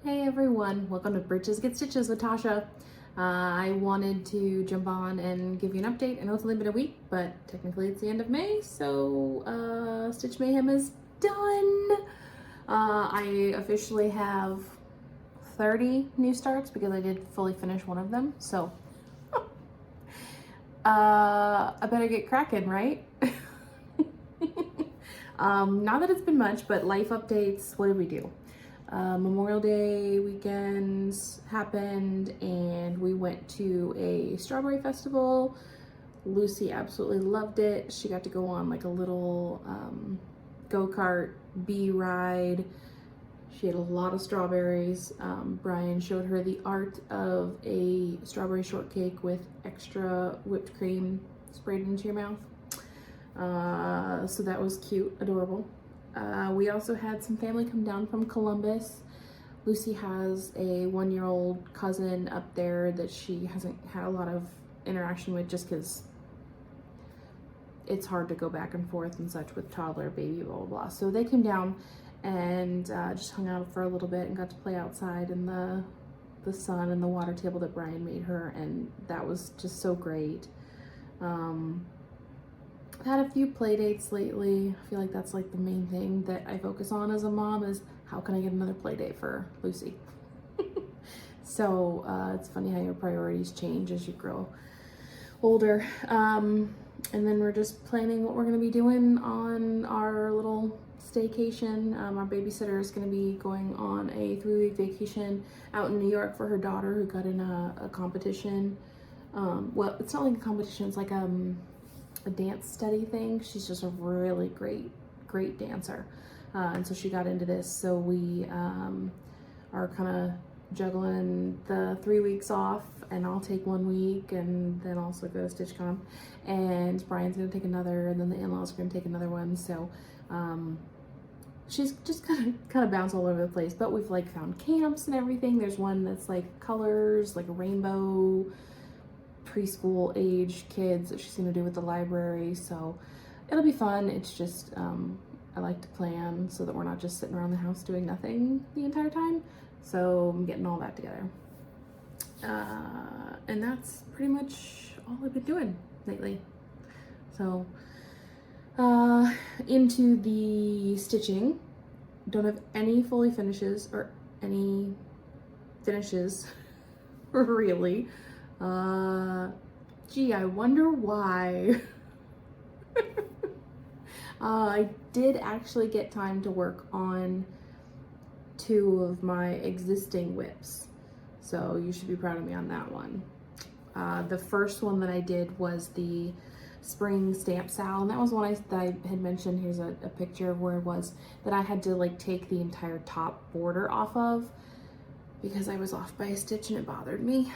Hey everyone, welcome to Britches Get Stitches with Tasha. I wanted to jump on and give you an update. I know it's only been a week, but technically it's the end of May, so Stitch Mayhem is done. I officially have 30 new starts because I did fully finish one of them, so I better get cracking, right? Not that it's been much, but life updates. What did we do? Memorial Day weekends happened and we went to a strawberry festival. Lucy absolutely loved it. She got to go on like a little go-kart bee ride. She had a lot of strawberries. Brian showed her the art of a strawberry shortcake with extra whipped cream sprayed into your mouth. So that was cute, adorable. We also had some family come down from Columbus. Lucy has a 1-year-old cousin up there that she hasn't had a lot of interaction with just because it's hard to go back and forth and such with toddler, baby, blah, blah, blah. So they came down and just hung out for a little bit and got to play outside in the sun and the water table that Brian made her, and that was just so great. Had a few play dates lately. I feel like that's like the main thing that I focus on as a mom is how can I get another play date for Lucy? So it's funny how your priorities change as you grow older. And then we're just planning what we're gonna be doing on our little staycation. Our babysitter is gonna be going on a 3-week vacation out in New York for her daughter who got in a competition. Well, it's not like a competition, it's like a dance study thing. She's just a really great dancer, and so she got into this, so we are kind of juggling the 3 weeks off, and I'll take 1 week and then also go to StitchCon, and Brian's gonna take another, and then the in-laws are gonna take another one. So she's just kind of bounce all over the place, but we've like found camps and everything. There's one that's like colors, like a rainbow, preschool age kids that she's gonna do with the library, so it'll be fun. It's just I like to plan so that we're not just sitting around the house doing nothing the entire time, so I'm getting all that together, and that's pretty much all I've been doing lately. So into the stitching, don't have any fully finishes or any finishes really. Gee, I wonder why. I did actually get time to work on 2 of my existing whips, so you should be proud of me on that one. The first one that I did was the spring stamp sal, and that was one that I had mentioned. Here's a picture of where it was that I had to like take the entire top border off of because I was off by a stitch and it bothered me,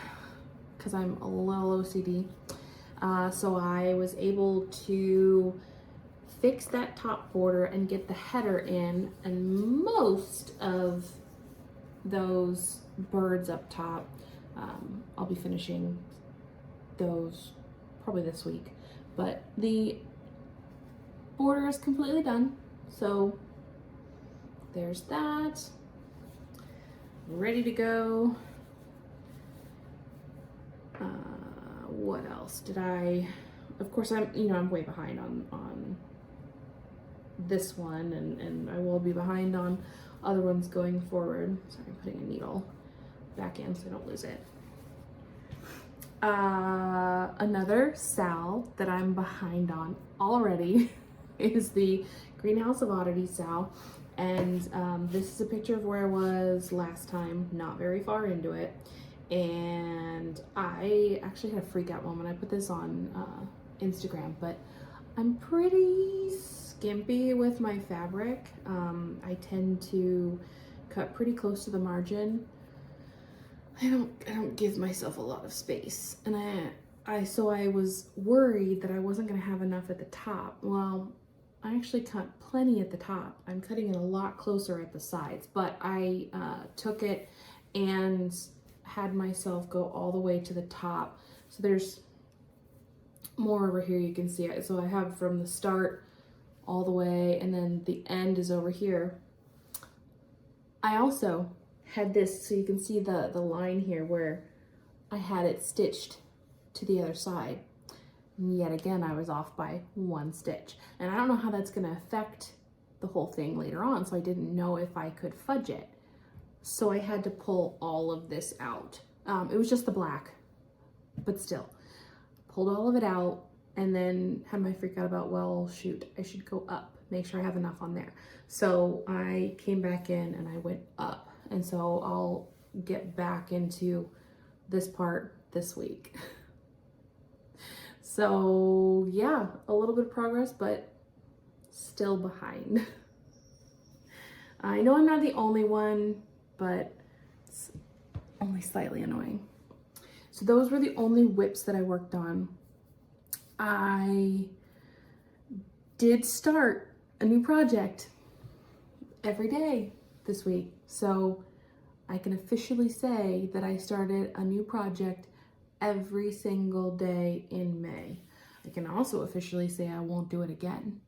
because I'm a little OCD. So I was able to fix that top border and get the header in, and most of those birds up top, I'll be finishing those probably this week, but the border is completely done. So there's that, ready to go. What else did I, of course I'm way behind on this one, and I will be behind on other ones going forward. Sorry, I'm putting a needle back in so I don't lose it. Another sal that I'm behind on already is the Greenhouse of Oddities sal, and this is a picture of where I was last time, not very far into it. And I actually had a freak out moment. I put this on Instagram, but I'm pretty skimpy with my fabric. I tend to cut pretty close to the margin. I don't give myself a lot of space, and so I was worried that I wasn't gonna have enough at the top. Well, I actually cut plenty at the top. I'm cutting it a lot closer at the sides, but I took it and had myself go all the way to the top. So there's more over here, you can see it. So I have from the start all the way, and then the end is over here. I also had this, so you can see the line here where I had it stitched to the other side. And yet again, I was off by 1 stitch. And I don't know how that's gonna affect the whole thing later on, so I didn't know if I could fudge it. So I had to pull all of this out. It was just the black, but still. Pulled all of it out and then had my freak out about, well, shoot, I should go up, make sure I have enough on there. So I came back in and I went up. And so I'll get back into this part this week. So yeah, a little bit of progress, but still behind. I know I'm not the only one, but it's only slightly annoying. So those were the only whips that I worked on. I did start a new project every day this week. So I can officially say that I started a new project every single day in May. I can also officially say I won't do it again.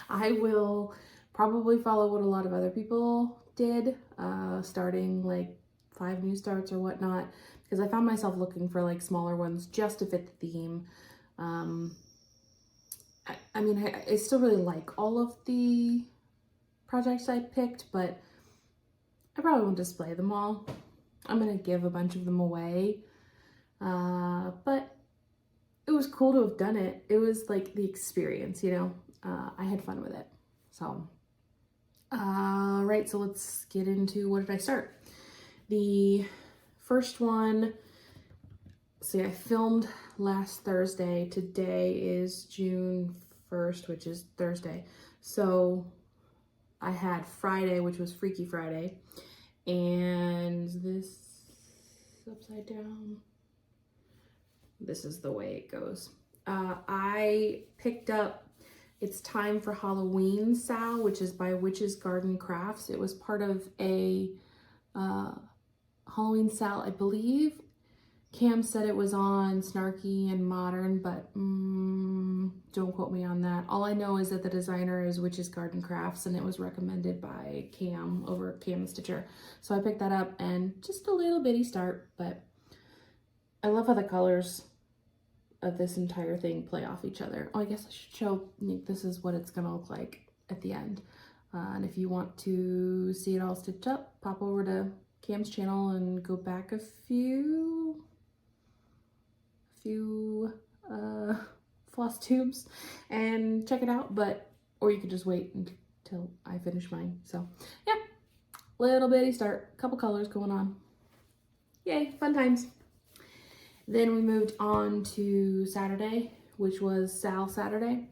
I will probably follow what a lot of other people did, starting like 5 new starts or whatnot, because I found myself looking for like smaller ones just to fit the theme. I mean, I still really like all of the projects I picked, but I probably won't display them all. I'm gonna give a bunch of them away, but it was cool to have done it. It was like the experience, you know. I had fun with it. So, right, so let's get into what did I start. The first one, see, I filmed last Thursday. Today is June 1st, which is Thursday. So I had Friday, which was Freaky Friday, and this upside down. This is the way it goes. I picked up It's Time for Halloween Sal, which is by Witch's Garden Crafts. It was part of a Halloween Sal, I believe. Cam said it was on Snarky and Modern, but don't quote me on that. All I know is that the designer is Witch's Garden Crafts, and it was recommended by Cam over at Cam the Stitcher. So I picked that up, and just a little bitty start, but I love how the colors of this entire thing play off each other. Oh, I guess I should show, this is what it's gonna look like at the end. And if you want to see it all stitched up, pop over to Cam's channel and go back a few floss tubes and check it out, or you could just wait until I finish mine. So yeah, little bitty start, couple colors going on. Yay, fun times. Then we moved on to Saturday, which was Sal Saturday.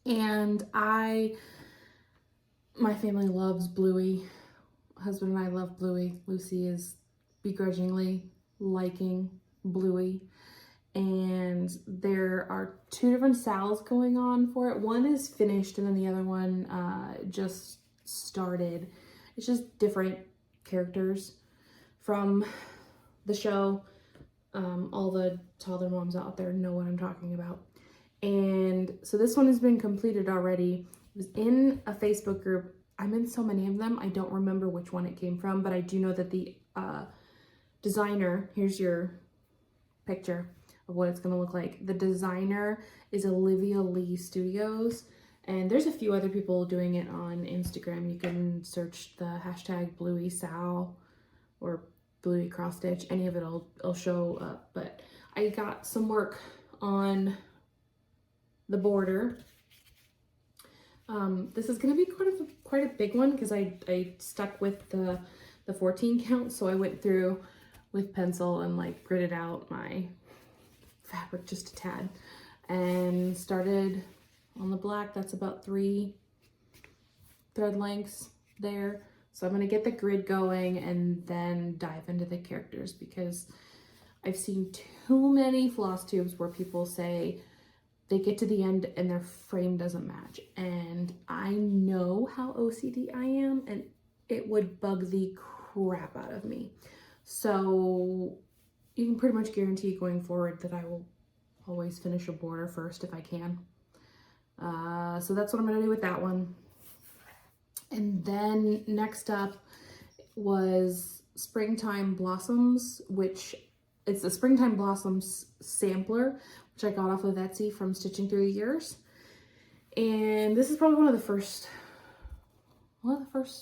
And my family loves Bluey. Husband and I love Bluey. Lucy is begrudgingly liking Bluey. And there are 2 different Sals going on for it. One is finished and then the other one just started. It's just different characters from the show. All the toddler moms out there know what I'm talking about. And so this one has been completed already. It was in a Facebook group. I'm in so many of them, I don't remember which one it came from, but I do know that the designer, here's your picture of what it's gonna look like. The designer is Olivia Lee Studios, and there's a few other people doing it on Instagram. You can search the hashtag Blueysal or Bluey cross stitch, any of it I'll show up. But I got some work on the border. This is gonna be quite a big one because I stuck with the 14 count, so I went through with pencil and like gridded out my fabric just a tad and started on the black. That's about 3 thread lengths there. So I'm gonna get the grid going and then dive into the characters, because I've seen too many floss tubes where people say they get to the end and their frame doesn't match. And I know how OCD I am, and it would bug the crap out of me. So you can pretty much guarantee going forward that I will always finish a border first if I can. So that's what I'm gonna do with that one. And then next up, was Springtime Blossoms, which it's the Springtime Blossoms sampler, which I got off of Etsy from Stitching Through the Years. And this is probably one of the first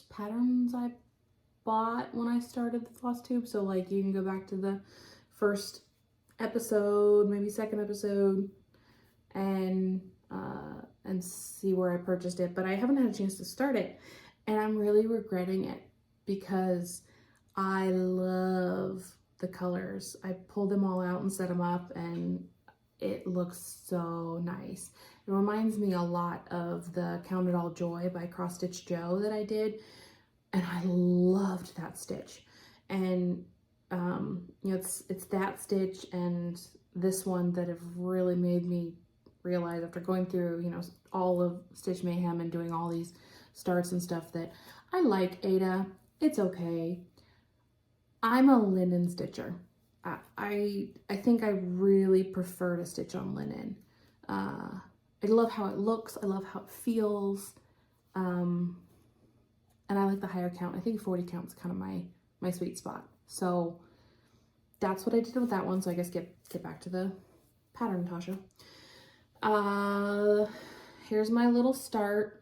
patterns I bought when I started the Flosstube. So like you can go back to the first episode, maybe second episode, and see where I purchased it. But I haven't had a chance to start it, and I'm really regretting it because I love the colors. I pulled them all out and set them up, and it looks so nice. It reminds me a lot of the Count It All Joy by Cross Stitch Joe that I did, and I loved that stitch. And you know, it's that stitch and this one that have really made me realize, after going through, you know, all of Stitch Mayhem and doing all these starts and stuff, that I like Ada. It's okay. I'm a linen stitcher. I think I really prefer to stitch on linen. I love how it looks. I love how it feels. And I like the higher count. I think 40 count is kind of my sweet spot. So that's what I did with that one. So I guess get back to the pattern, Tasha. Here's my little start.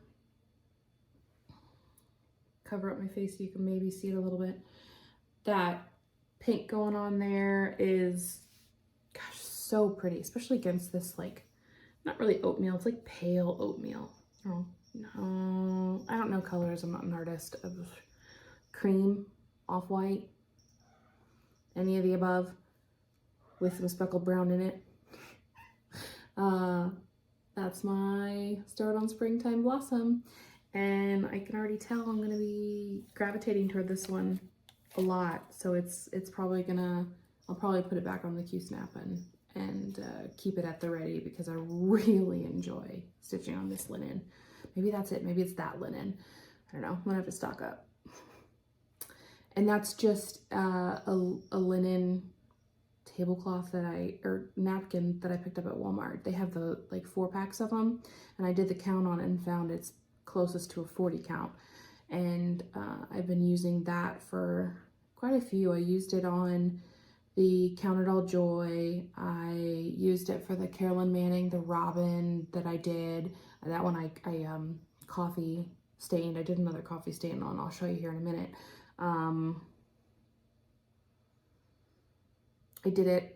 Cover up my face so you can maybe see it a little bit. That pink going on there is, gosh, so pretty, especially against this, like, not really oatmeal, it's like pale oatmeal. Oh, no, I don't know colors, I'm not an artist. Cream, off-white, any of the above, with some speckled brown in it. That's my start on Springtime Blossom, and I can already tell I'm gonna be gravitating toward this one a lot, so it's probably gonna, I'll probably put it back on the Q-snap and keep it at the ready, because I really enjoy stitching on this linen. Maybe that's it, maybe it's that linen, I don't know, I'm gonna have to stock up. And that's just a linen tablecloth or napkin that I picked up at Walmart. They have the like 4-packs of them, and I did the count on it and found it's closest to a 40 count. And I've been using that for quite a few. I used it on the Count It All Joy. I used it for the Carolyn Manning, the Robin that I did. That one I coffee stained. I did another coffee stain on. I'll show you here in a minute.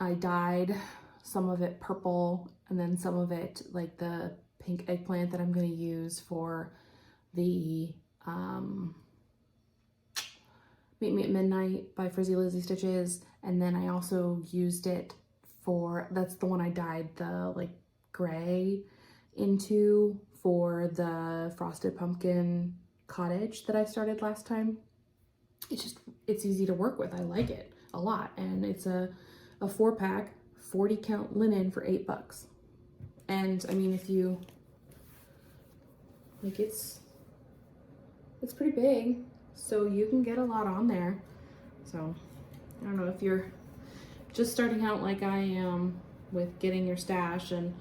I dyed some of it purple, and then some of it like the pink eggplant that I'm going to use for the Meet Me at Midnight by Frizzy Lizzy Stitches. And then I also used it for, that's the one I dyed the like gray into, for the Frosted Pumpkin Cottage that I started last time. It's easy to work with. I like it a lot. And it's a 4-pack, 40 count linen for $8. And I mean, if you, like, it's pretty big, so you can get a lot on there. So I don't know if you're just starting out like I am with getting your stash and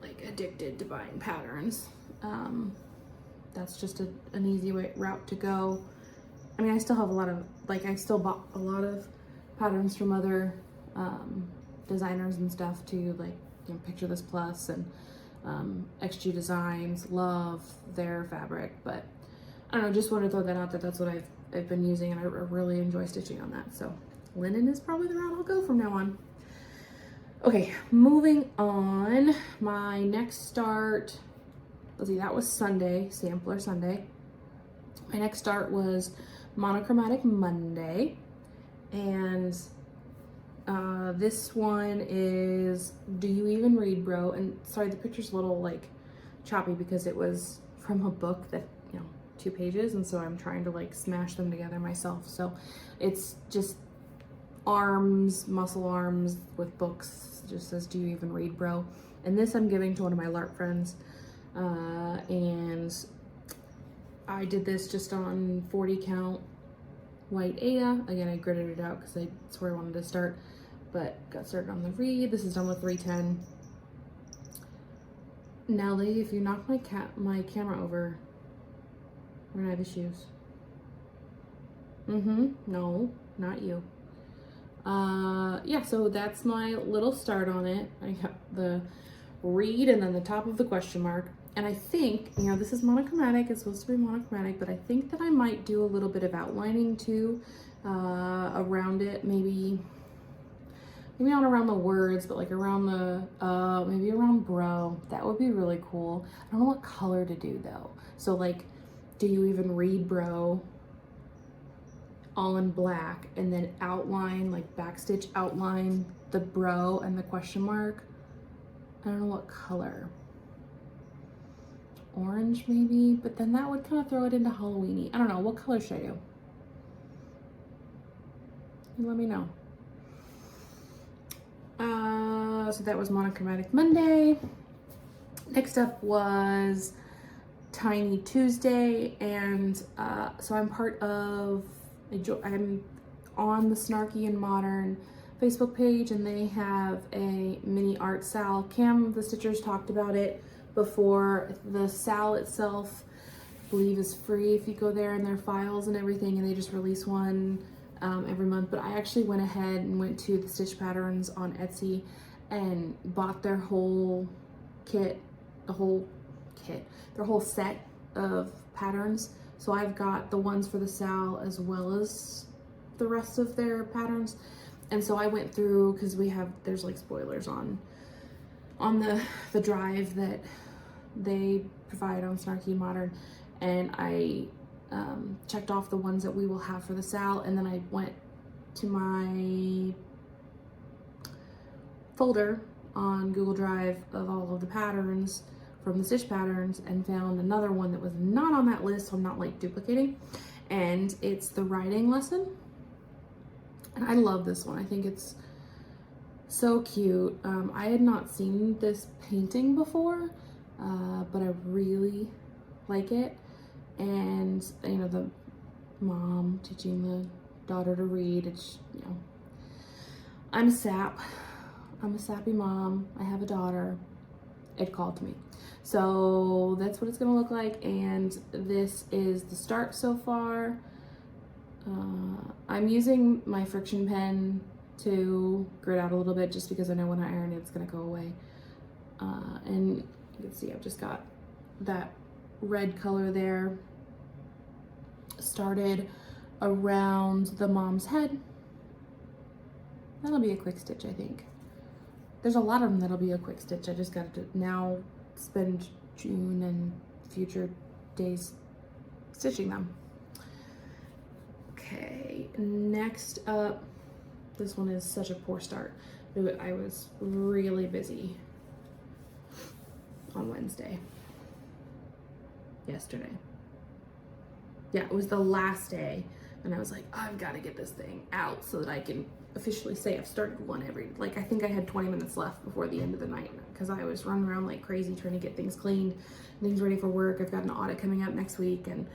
like addicted to buying patterns. That's just an easy route to go. I mean, I still have a lot of, like, I still bought a lot of patterns from other designers and stuff too, like, you know, Picture This Plus and XG Designs. Love their fabric, but I don't know, just want to throw that out, that that's what I've been using, and I really enjoy stitching on that. So linen is probably the route I'll go from now on. Okay, moving on. My next start, let's see, that was Sunday, Sampler Sunday. My next start was Monochromatic Monday, and this one is Do You Even Read, Bro? And sorry, the picture's a little like choppy because it was from a book that, you know, 2 pages, and so I'm trying to like smash them together myself. So it's just arms, muscle arms with books, just says Do You Even Read, Bro? And this I'm giving to one of my LARP friends, and I did this just on 40 count white Ada. Again, I gridded it out because that's where I wanted to start, but got started on the reed. This is done with 310. Nelly, if you knock my camera over, we're gonna have issues. No, not you. Yeah, so that's my little start on it. I got the read and then the top of the question mark. And I think, you know, this is monochromatic, it's supposed to be monochromatic, but I think that I might do a little bit of outlining too, around it, maybe not around the words, but like around the, maybe around bro. That would be really cool. I don't know what color to do though. So like, do you even read bro all in black and then outline, like backstitch outline the bro and the question mark? I don't know what color. Orange maybe, but then that would kind of throw it into Halloweeny. I don't know, what color should I do? You let me know. So that was Monochromatic Monday. Next up was Tiny Tuesday, and so I'm part of, I'm on the Snarky and Modern Facebook page, and they have a mini art sal. Cam, the Stitchers, talked about it before. The sal itself, I believe, is free if you go there in their files and everything, and they just release one every month. But I actually went ahead and went to the Stitch Patterns on Etsy and bought their whole kit, their whole set of patterns. So I've got the ones for the sal as well as the rest of their patterns. And so I went through, because there's like spoilers on the drive that they provide on Snarky Modern, and I checked off the ones that we will have for the sal, and then I went to my folder on Google Drive of all of the patterns from the Stitch Patterns and found another one that was not on that list, so I'm not like duplicating, and it's the writing lesson. And I love this one. I think it's so cute. I had not seen this painting before, but I really like it. And you know, the mom teaching the daughter to read, it's, you know, I'm a sappy mom, I have a daughter, it called to me. So that's what it's gonna look like, and this is the start so far. I'm using my friction pen to grit out a little bit just because I know when I iron it, it's gonna go away. And you can see I've just got that red color there. Started around the mom's head. That'll be a quick stitch, I think. There's a lot of them that'll be a quick stitch. I just got to now spend June and future days stitching them. Okay, next up, this one is such a poor start. I was really busy on Wednesday. Yesterday. Yeah, it was the last day, and I was like, I've got to get this thing out so that I can officially say I've started one like I think I had 20 minutes left before the end of the night, because I was running around like crazy trying to get things cleaned, things ready for work. I've got an audit coming up next week, and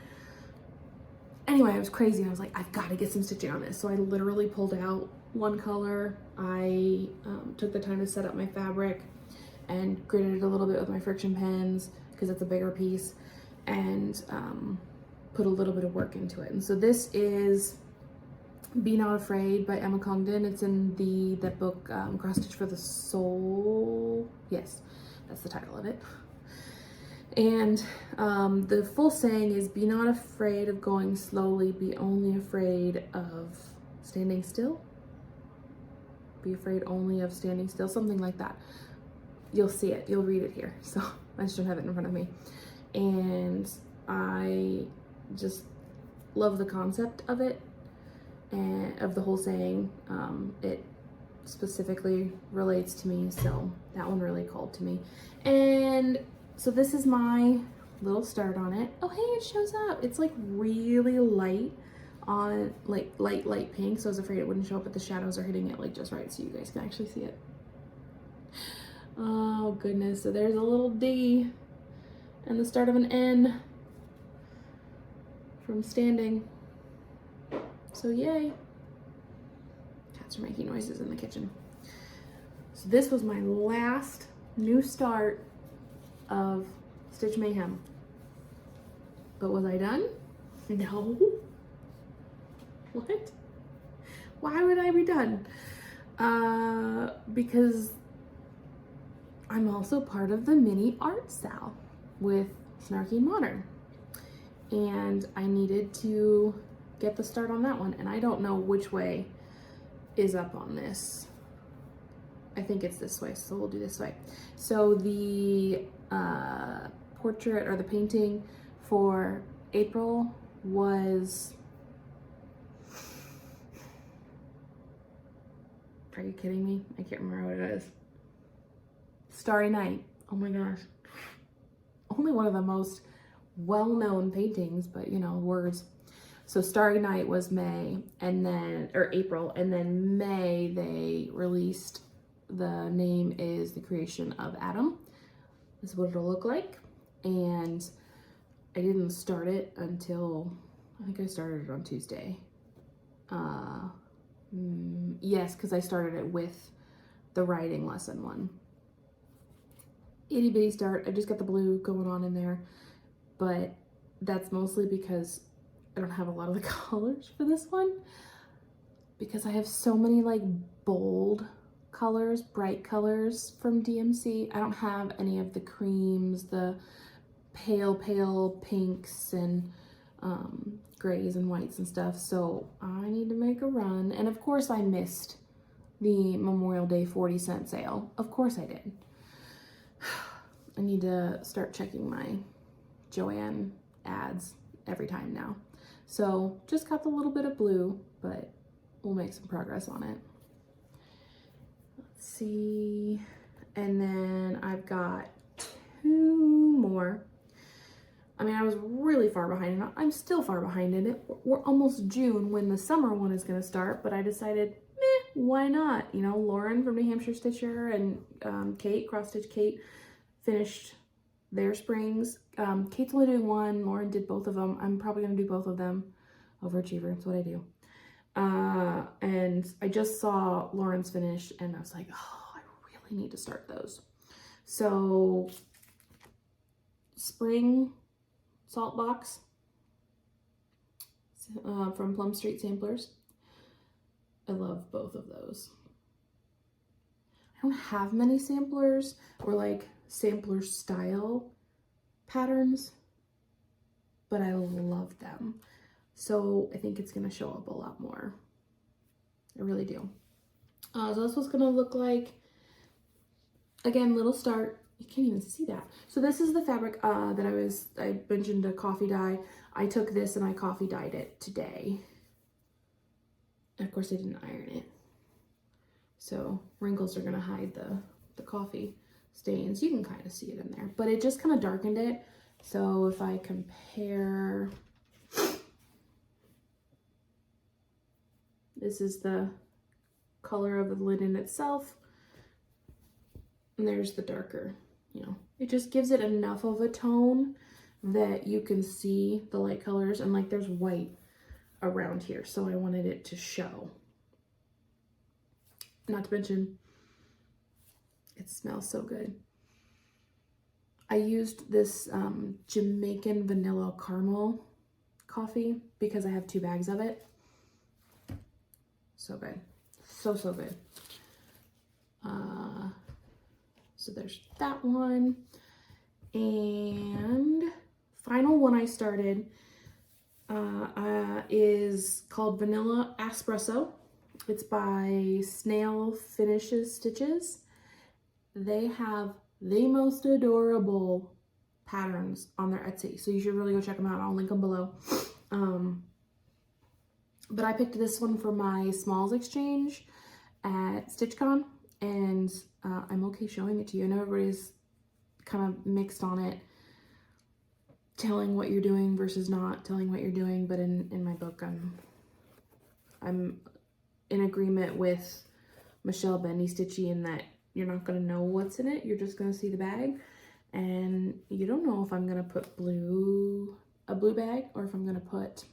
anyway, I was crazy. I was like, I've got to get some stitching on this. So I literally pulled out one color. I took the time to set up my fabric and gritted it a little bit with my friction pens because it's a bigger piece, and put a little bit of work into it. And so this is Be Not Afraid by Emma Congdon. It's in that book, Cross Stitch for the Soul. Yes, that's the title of it. And the full saying is, be not afraid of going slowly, be only afraid of standing still. Be afraid only of standing still, something like that. You'll see it, you'll read it here. So I just don't have it in front of me. And I just love the concept of it, and of the whole saying. It specifically relates to me, so that one really called to me. And so this is my little start on it. Oh, hey, it shows up. It's like really light on, like light pink, so I was afraid it wouldn't show up, but the shadows are hitting it like just right so you guys can actually see it. Oh goodness, so there's a little D and the start of an N from standing. So yay. Cats are making noises in the kitchen. So this was my last new start of Stitch Mayhem. But was I done? No. What? Why would I be done? Because I'm also part of the mini art sal with Snarky Modern, and I needed to get the start on that one, and I don't know which way is up on this. I think it's this way, so we'll do this way. So the portrait or the painting for April was, are you kidding me? I can't remember what it is. Starry Night. Oh my gosh. Only one of the most well-known paintings, but you know, words. So Starry Night was May, and then, or April, and then May they released, the name is The Creation of Adam. This is what it'll look like. And I didn't start it until, I think I started it on Tuesday. Yes, because I started it with the writing lesson one. Itty bitty start. I just got the blue going on in there, but that's mostly because I don't have a lot of the colors for this one, because I have so many like bold colors, bright colors from DMC. I don't have any of the creams, the pale pinks and grays and whites and stuff. So I need to make a run. And of course I missed the Memorial Day 40-cent sale. Of course I did. I need to start checking my Joann ads every time now. So just got the little bit of blue, but we'll make some progress on it. Let's see. And then I've got 2 more. I mean, I was really far behind, and I'm still far behind in it. We're almost June when the summer one is going to start, but I decided, why not? You know, Lauren from New Hampshire Stitcher and Kate, Cross Stitch Kate, finished their springs. Kate's only doing one. Lauren did both of them. I'm probably going to do both of them. Overachiever, that's what I do. And I just saw Lauren's finish, and I was like, oh, I really need to start those. So, spring salt box from Plum Street Samplers. I love both of those. I don't have many samplers or like sampler style patterns, but I love them. So I think it's gonna show up a lot more. I really do. So that's what's gonna look like. Again, little start. You can't even see that. So this is the fabric that I mentioned, a coffee dye. I took this and I coffee dyed it today. And of course I didn't iron it. So wrinkles are gonna hide the coffee stains. You can kind of see it in there, but it just kind of darkened it. So if I compare, this is the color of the linen itself, and there's the darker, you know, it just gives it enough of a tone that you can see the light colors, and like there's white around here, so I wanted it to show. Not to mention, it smells so good. I used this Jamaican vanilla caramel coffee because I have 2 bags of it. So good. So good. So there's that one. And final one I started is called Vanilla Espresso. It's by Snail Finishes Stitches. They have the most adorable patterns on their Etsy, so you should really go check them out. I'll link them below. But I picked this one for my smalls exchange at StitchCon, and I'm okay showing it to you. I know everybody's kind of mixed on it, telling what you're doing versus not telling what you're doing, but in my book, I'm in agreement with Michelle Bendy Stitchy in that you're not going to know what's in it. You're just going to see the bag, and you don't know if I'm going to put a blue bag, or if I'm going to put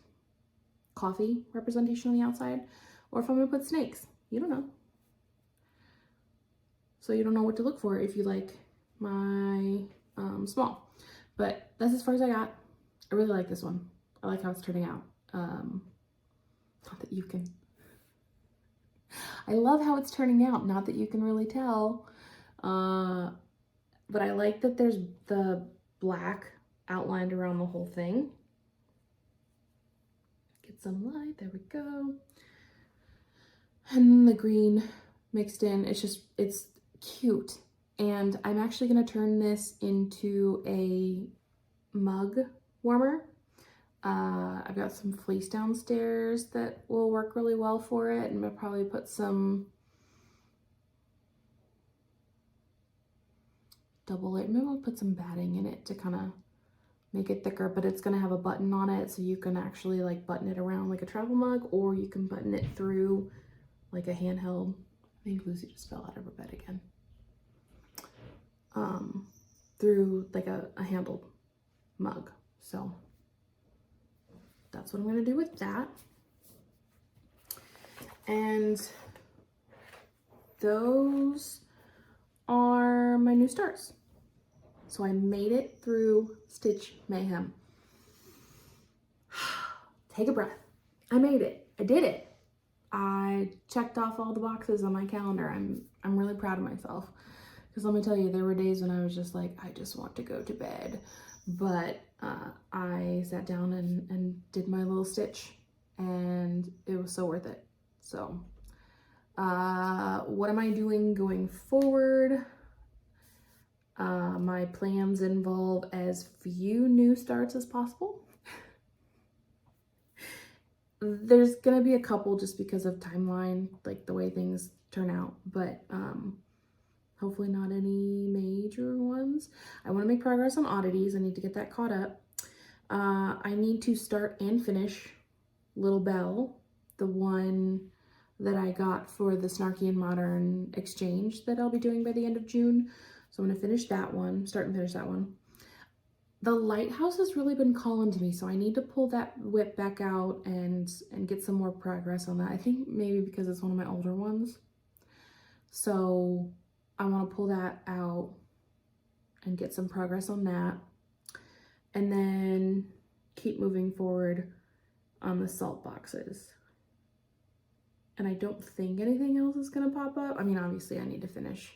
coffee representation on the outside, or if I'm going to put snakes. You don't know. So you don't know what to look for if you like my small. But that's as far as I got. I really like this one. I like how it's turning out. Not that you can. I love how it's turning out. Not that you can really tell. But I like that there's the black outlined around the whole thing. Get some light. There we go. And the green mixed in. It's cute. And I'm actually going to turn this into a mug warmer. I've got some fleece downstairs that will work really well for it. And I'll probably put some double layer. Maybe I'll put some batting in it to kind of make it thicker, but it's going to have a button on it. So you can actually like button it around like a travel mug, or you can button it through like a handheld. I think Lucy just fell out of her bed again. Through like a handled mug. So that's what I'm going to do with that. And those are my new stars. So I made it through Stitch Mayhem. Take a breath. I made it. I did it. I checked off all the boxes on my calendar. I'm really proud of myself. Because let me tell you, there were days when I was just like, I just want to go to bed. But I sat down and did my little stitch, and it was so worth it. So what am I doing going forward? My plans involve as few new starts as possible. There's gonna be a couple just because of timeline, like the way things turn out, but hopefully not any major ones. I want to make progress on oddities. I need to get that caught up. I need to start and finish Little Belle, the one that I got for the Snarky and Modern exchange that I'll be doing by the end of June. So I'm going to finish that one, start and finish that one. The lighthouse has really been calling to me, so I need to pull that whip back out and get some more progress on that. I think maybe because it's one of my older ones. So I want to pull that out and get some progress on that. And then keep moving forward on the Saltboxes. And I don't think anything else is going to pop up. I mean, obviously I need to finish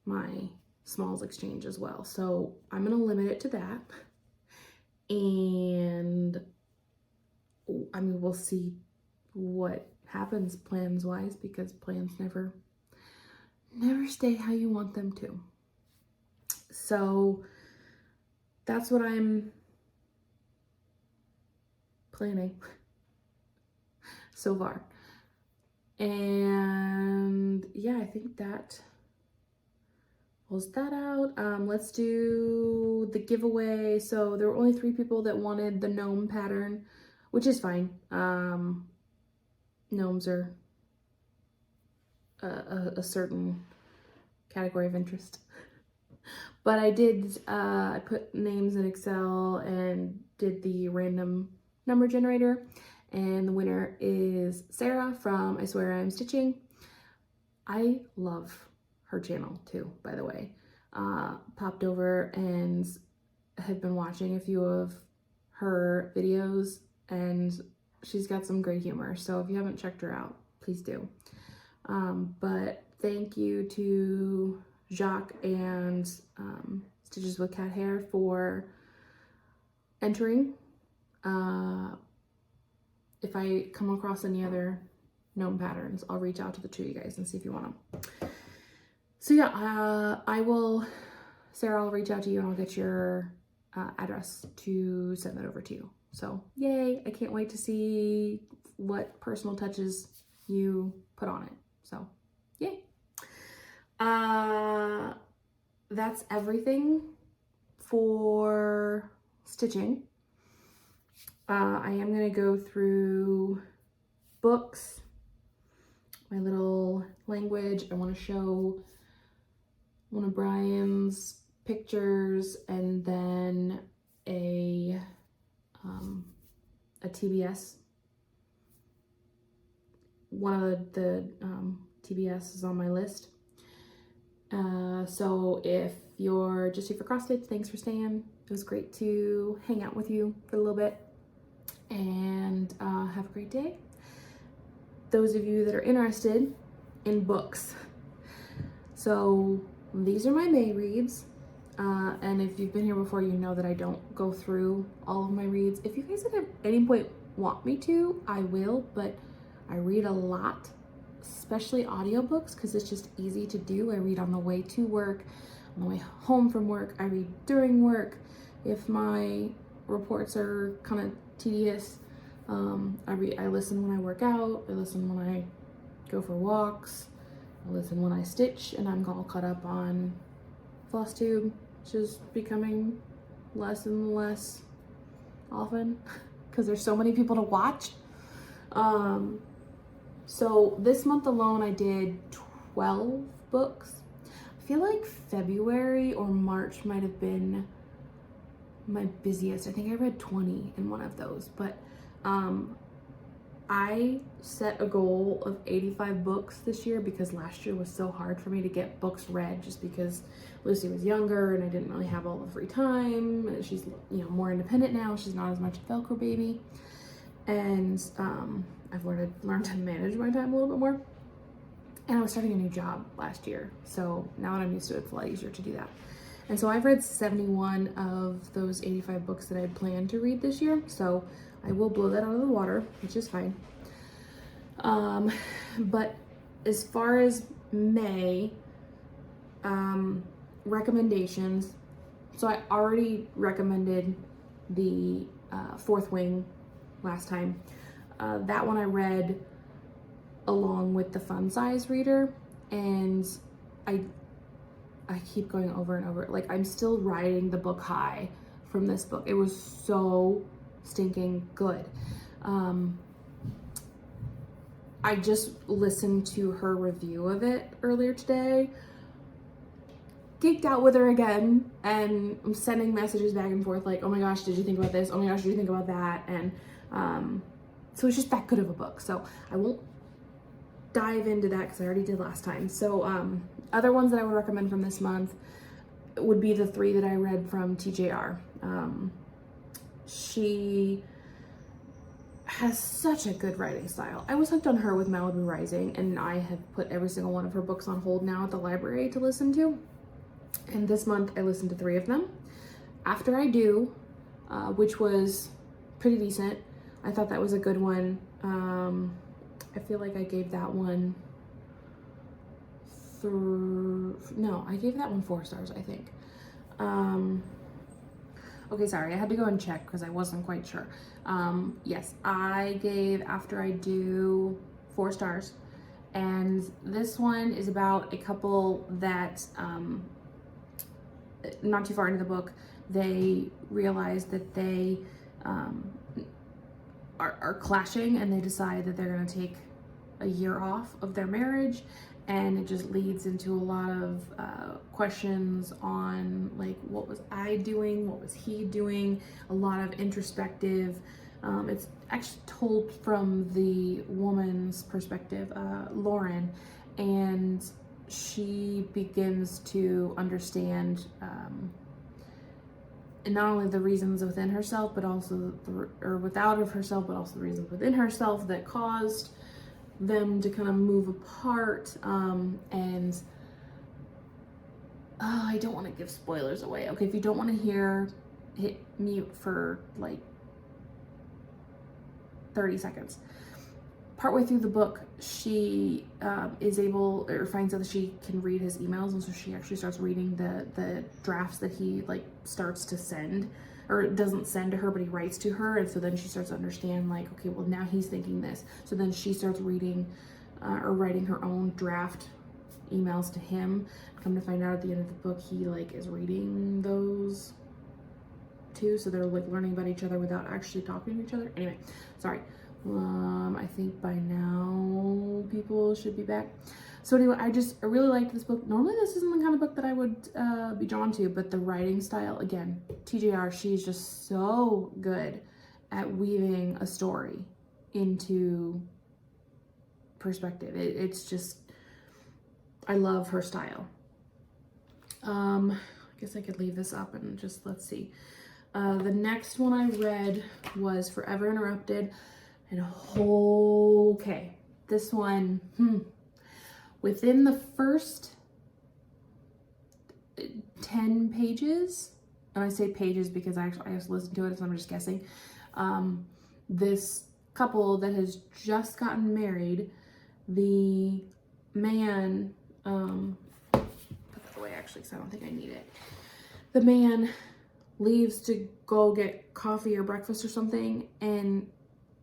my smalls exchange as well. So I'm going to limit it to that. And I mean, we'll see what happens plans wise, because plans never stay how you want them to. So that's what I'm planning so far. And yeah, I think that pulls that out. Let's do the giveaway. So there were only 3 people that wanted the gnome pattern, which is fine. Gnomes are a certain category of interest. But I did, I put names in Excel and did the random number generator. And the winner is Sarah from I Swear I'm Stitching. I love her channel too, by the way. Popped over and have been watching a few of her videos, and she's got some great humor. So if you haven't checked her out, please do. But thank you to Jacques and Stitches with Cat Hair for entering. If I come across any other gnome patterns, I'll reach out to the 2 of you guys and see if you want them. So yeah, Sarah, I'll reach out to you and I'll get your address to send that over to you. So yay, I can't wait to see what personal touches you put on it. So yay. That's everything for stitching. I am going to go through books, my little language. I want to show one of Brian's pictures, and then a TBS. One of the TBS is on my list. So if you're just here for cross stitch, thanks for staying. It was great to hang out with you for a little bit, and have a great day. those of you that are interested in books. So these are my May reads. And if you've been here before, you know that I don't go through all of my reads. If you guys at any point want me to, I will, but I read a lot, especially audiobooks, because it's just easy to do. I read on the way to work, on the way home from work, I read during work. If my reports are kind of tedious, I listen when I work out, I listen when I go for walks, I listen when I stitch, and I'm all caught up on Flosstube, which is becoming less and less often because there's so many people to watch. So this month alone I did 12 books. I feel like February or March might have been my busiest. I think I read 20 in one of those, but I set a goal of 85 books this year because last year was so hard for me to get books read just because Lucy was younger and I didn't really have all the free time. She's, you know, more independent now. She's not as much a Velcro baby. And I've learned to manage my time a little bit more. And I was starting a new job last year. So now that I'm used to it, it's a lot easier to do that. And so I've read 71 of those 85 books that I had planned to read this year. So I will blow that out of the water, which is fine. But as far as May, recommendations, so I already recommended the Fourth Wing last time. That one I read along with the Fun Size Reader, and I keep going over and over. Like, I'm still riding the book high from this book. It was so stinking good. I just listened to her review of it earlier today, geeked out with her again, and I'm sending messages back and forth like, oh my gosh, did you think about this? Oh my gosh, did you think about that? And so it's just that good of a book. So I won't dive into that because I already did last time. So other ones that I would recommend from this month would be the 3 that I read from TJR. She has such a good writing style. I was hooked on her with Malibu Rising, and I have put every single one of her books on hold now at the library to listen to. And this month I listened to 3 of them. After I Do, which was pretty decent. I thought that was a good one. I feel like I gave that one I gave that one 4 stars, I think. Okay, sorry, I had to go and check because I wasn't quite sure. Yes, I gave After I Do 4 stars. And this one is about a couple that, not too far into the book, they realize that they are clashing, and they decide that they're going to take a year off of their marriage, and it just leads into a lot of questions on, like, what was I doing, what was he doing, a lot of introspective. It's actually told from the woman's perspective, Lauren, and she begins to understand and not only the reasons within herself, but also or without of herself, but also the reasons within herself that caused them to kind of move apart. And I don't want to give spoilers away. Okay, if you don't want to hear, hit mute for like 30 seconds. Partway through the book, she is able, or finds out that she can read his emails, and so she actually starts reading the drafts that he like starts to send, or doesn't send to her, but he writes to her. And so then she starts to understand, like, okay, well, now he's thinking this. So then she starts reading or writing her own draft emails to him. Come to find out at the end of the book, he like is reading those too. So they're like learning about each other without actually talking to each other. Anyway, sorry. I think by now people should be back. So anyway, I really liked this book. Normally this isn't the kind of book that I would be drawn to, but the writing style, again, TJR, she's just so good at weaving a story into perspective. It's just, I love her style. I guess I could leave this up and just, let's see. The next one I read was Forever Interrupted. And okay, This one, within the first 10 pages, and I say pages because I just listened to it, so I'm just guessing. This couple that has just gotten married, the man, put that away actually, because I don't think I need it. The man leaves to go get coffee or breakfast or something, and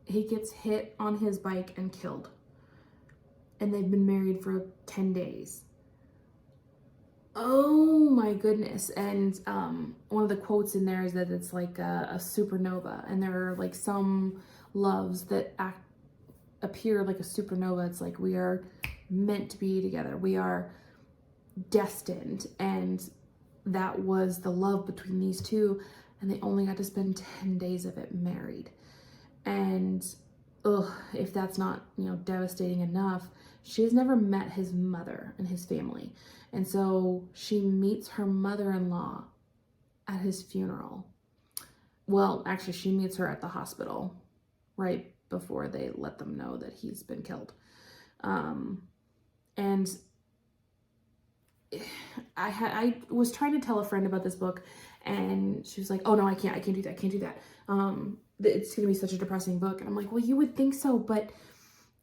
he gets hit on his bike and killed. And they've been married for 10 days. Oh my goodness. And one of the quotes in there is that it's like a supernova, and there are like some loves that appear like a supernova. It's like we are meant to be together. We are destined. And that was the love between these two, and they only got to spend 10 days of it married. And if that's not, devastating enough, she has never met his mother and his family. And so she meets her mother-in-law at his funeral. Well, actually, she meets her at the hospital right before they let them know that he's been killed. And I was trying to tell a friend about this book, and she was like, oh no, I can't do that. It's going to be such a depressing book. And I'm like, well, you would think so, but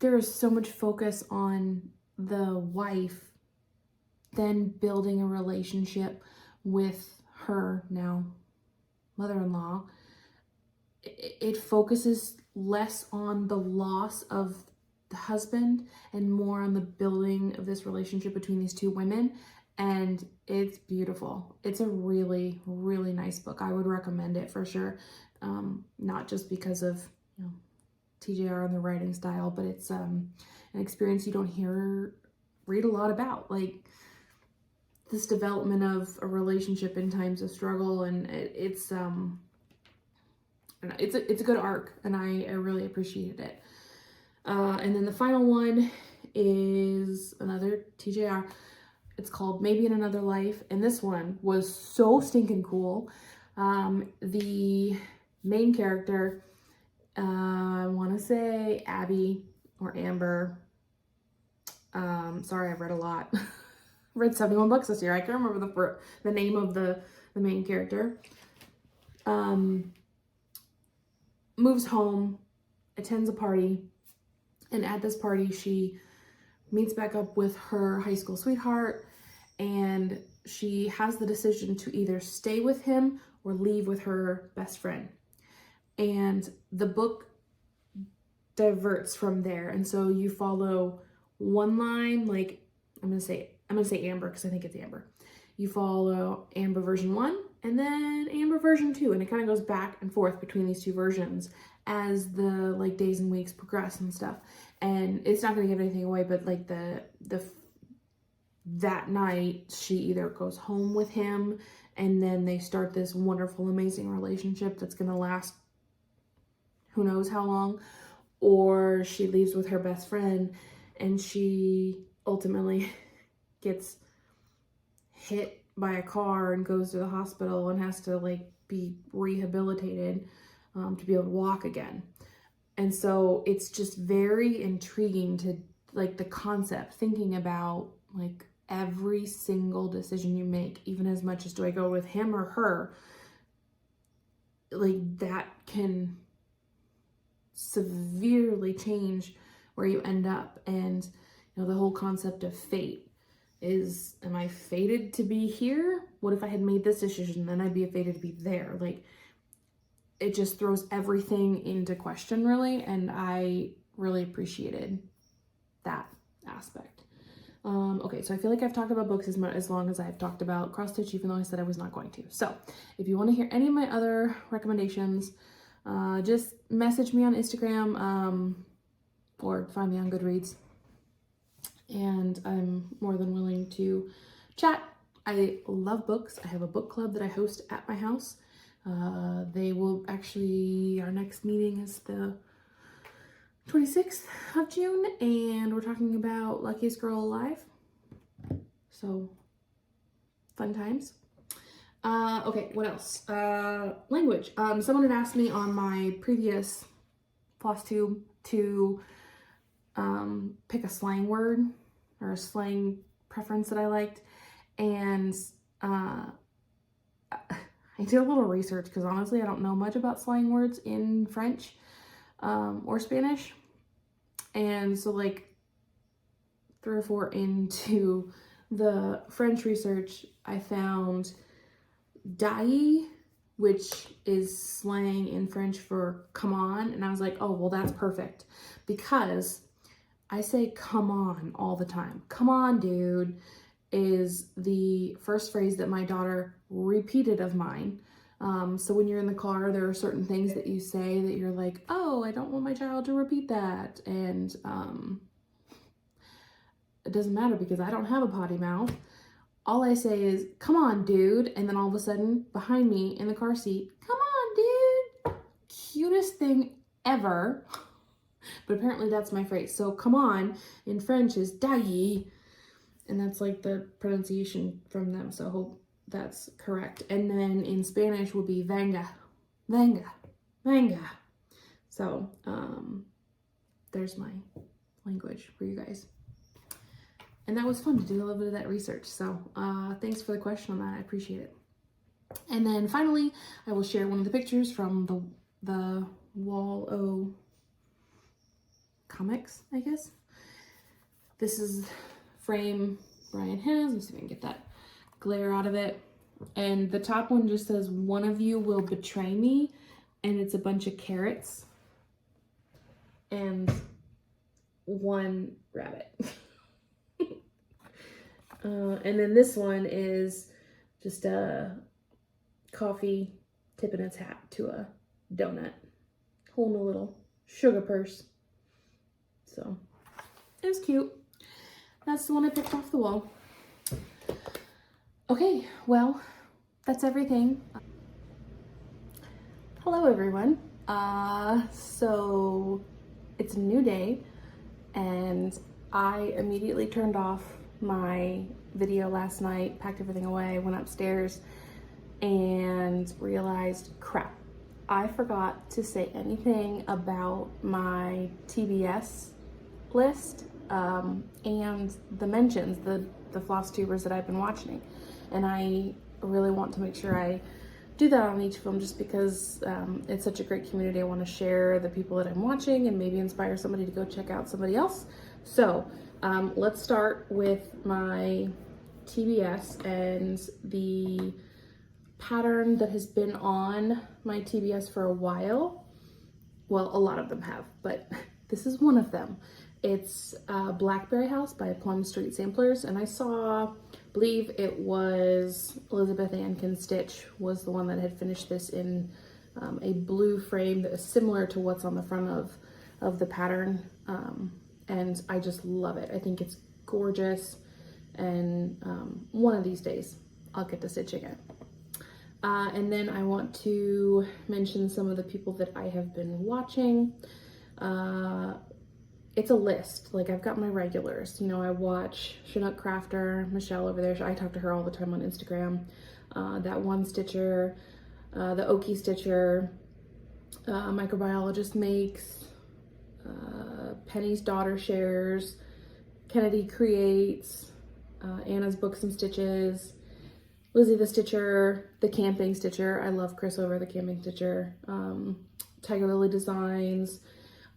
there is so much focus on the wife then building a relationship with her now mother-in-law. It focuses less on the loss of the husband and more on the building of this relationship between these two women. And it's beautiful. It's a really, really nice book. I would recommend it for sure. Not just because of, TJR and the writing style, but it's an experience you don't read a lot about. Like this development of a relationship in times of struggle, and it's a good arc, and I really appreciated it. And then the final one is another TJR. It's called Maybe in Another Life, and this one was so stinking cool. The main character, I want to say Abby or Amber. Sorry, I've read a lot. Read 71 books this year. I can't remember the name of the main character. Moves home, attends a party, and at this party she meets back up with her high school sweetheart, and she has the decision to either stay with him or leave with her best friend. And the book diverts from there, and so you follow one line, like I'm gonna say Amber because I think it's Amber. You follow Amber version 1 and then Amber version 2, and it kind of goes back and forth between these two versions as the days and weeks progress and stuff. And it's not gonna give anything away, but like that night she either goes home with him, and then they start this wonderful, amazing relationship that's gonna last who knows how long, or she leaves with her best friend and she ultimately gets hit by a car and goes to the hospital and has to be rehabilitated to be able to walk again. And so it's just very intriguing to the concept, thinking about every single decision you make, even as much as do I go with him or her, that can severely change where you end up. And the whole concept of fate is, am I fated to be here? What if I had made this decision, then I'd be fated to be there? It just throws everything into question, really, and I really appreciated that aspect. Okay, so I feel like I've talked about books as long as I've talked about cross-stitch, even though I said I was not going to. So if you want to hear any of my other recommendations, just message me on Instagram or find me on Goodreads, and I'm more than willing to chat. I love books. I have a book club that I host at my house. They will actually, our next meeting is the 26th of June, and we're talking about Luckiest Girl Alive. So, fun times. Okay, what else? Language. Someone had asked me on my previous Flosstube to pick a slang word or a slang preference that I liked. And I did a little research because honestly I don't know much about slang words in French or Spanish. And so like 3 or 4 into the French research, I found "die," which is slang in French for come on. And I was like, oh, well, that's perfect because I say come on all the time. Come on, dude, is the first phrase that my daughter repeated of mine. So when you're in the car, there are certain things that you say that you're like, oh, I don't want my child to repeat that. And it doesn't matter because I don't have a potty mouth. All I say is, come on, dude. And then all of a sudden, behind me in the car seat, come on, dude. Cutest thing ever. But apparently that's my phrase. So come on in French is "die." And that's like the pronunciation from them. So I hope that's correct. And then in Spanish would be venga, venga, venga. So there's my language for you guys. And that was fun to do a little bit of that research. So thanks for the question on that. I appreciate it. And then finally, I will share one of the pictures from the Wall-O comics, I guess. This is frame Brian has. Let's see if I can get that glare out of it. And the top one just says, "One of you will betray me." And it's a bunch of carrots and one rabbit. And then this one is just a coffee tipping its hat to a donut, holding a little sugar purse. So it was cute. That's the one I picked off the wall. Okay, well, that's everything. Hello, everyone. So it's a new day, and I immediately turned off my video last night, packed everything away, went upstairs, and realized, crap, I forgot to say anything about my TBS list and the mentions, the Flosstubers that I've been watching. And I really want to make sure I do that on each of them just because it's such a great community. I want to share the people that I'm watching and maybe inspire somebody to go check out somebody else. So let's start with my TBS and the pattern that has been on my TBS for a while. Well, a lot of them have, but this is one of them. It's Blackberry House by Plum Street Samplers, and I believe it was Elizabeth Ann Stitch was the one that had finished this in a blue frame that is similar to what's on the front of the pattern, and I just love it. I think it's gorgeous, and one of these days I'll get to stitching it. And then I want to mention some of the people that I have been watching. It's a list. Like, I've got my regulars. You know, I watch Chinook Crafter, Michelle over there. I talk to her all the time on Instagram. That One Stitcher, the Okie Stitcher, Microbiologist Makes, Penny's Daughter Shares, Kennedy Creates, Anna's Books and Stitches, Lizzie the Stitcher, the Camping Stitcher. I love Chris over the Camping Stitcher. Tiger Lily Designs.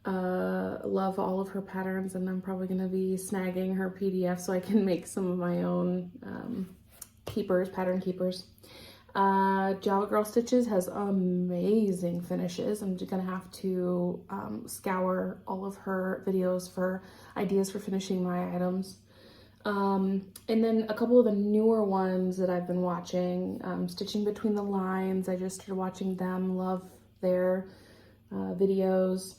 Love all of her patterns, and I'm probably going to be snagging her PDF so I can make some of my own pattern keepers. Java Girl Stitches has amazing finishes. I'm just going to have to scour all of her videos for ideas for finishing my items. And then a couple of the newer ones that I've been watching, Stitching Between the Lines. I just started watching them, love their videos.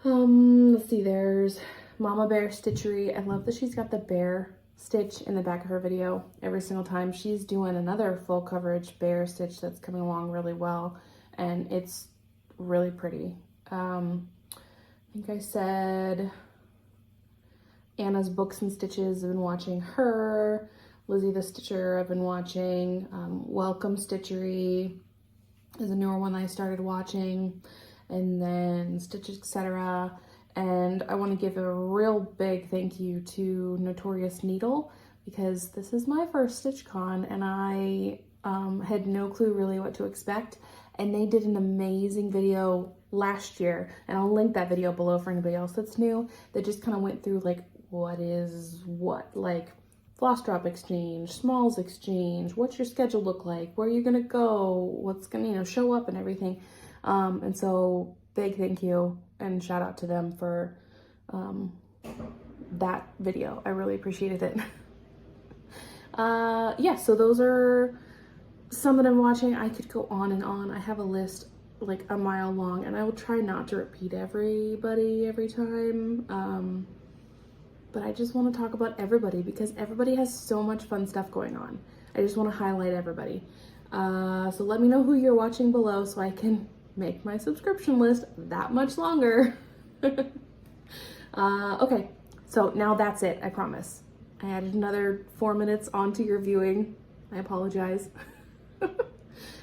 Let's see, there's Mama Bear Stitchery. I love that she's got the bear stitch in the back of her video every single time. She's doing another full coverage bear stitch that's coming along really well, and it's really pretty. I think I said Anna's Books and Stitches. I've been watching her. Lizzie the Stitcher I've been watching. Welcome Stitchery is a newer one I started watching. And then Stitch Etc. And I want to give a real big thank you to Notorious Needle, because this is my first StitchCon and I had no clue really what to expect. And they did an amazing video last year, and I'll link that video below for anybody else that's new, that just kind of went through like what is what, like floss drop exchange, smalls exchange, what's your schedule look like, where you're gonna go, what's gonna, you know, show up and everything. And so big thank you and shout out to them for that video. I really appreciated it. Yeah, so those are some that I'm watching. I could go on and on. I have a list like a mile long, and I will try not to repeat everybody every time. But I just want to talk about everybody because everybody has so much fun stuff going on. I just want to highlight everybody. So let me know who you're watching below so I can make my subscription list that much longer. Okay, so now that's it, I promise. I added another 4 minutes onto your viewing. I apologize.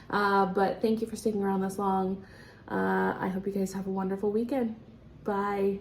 But thank you for sticking around this long. I hope you guys have a wonderful weekend. Bye.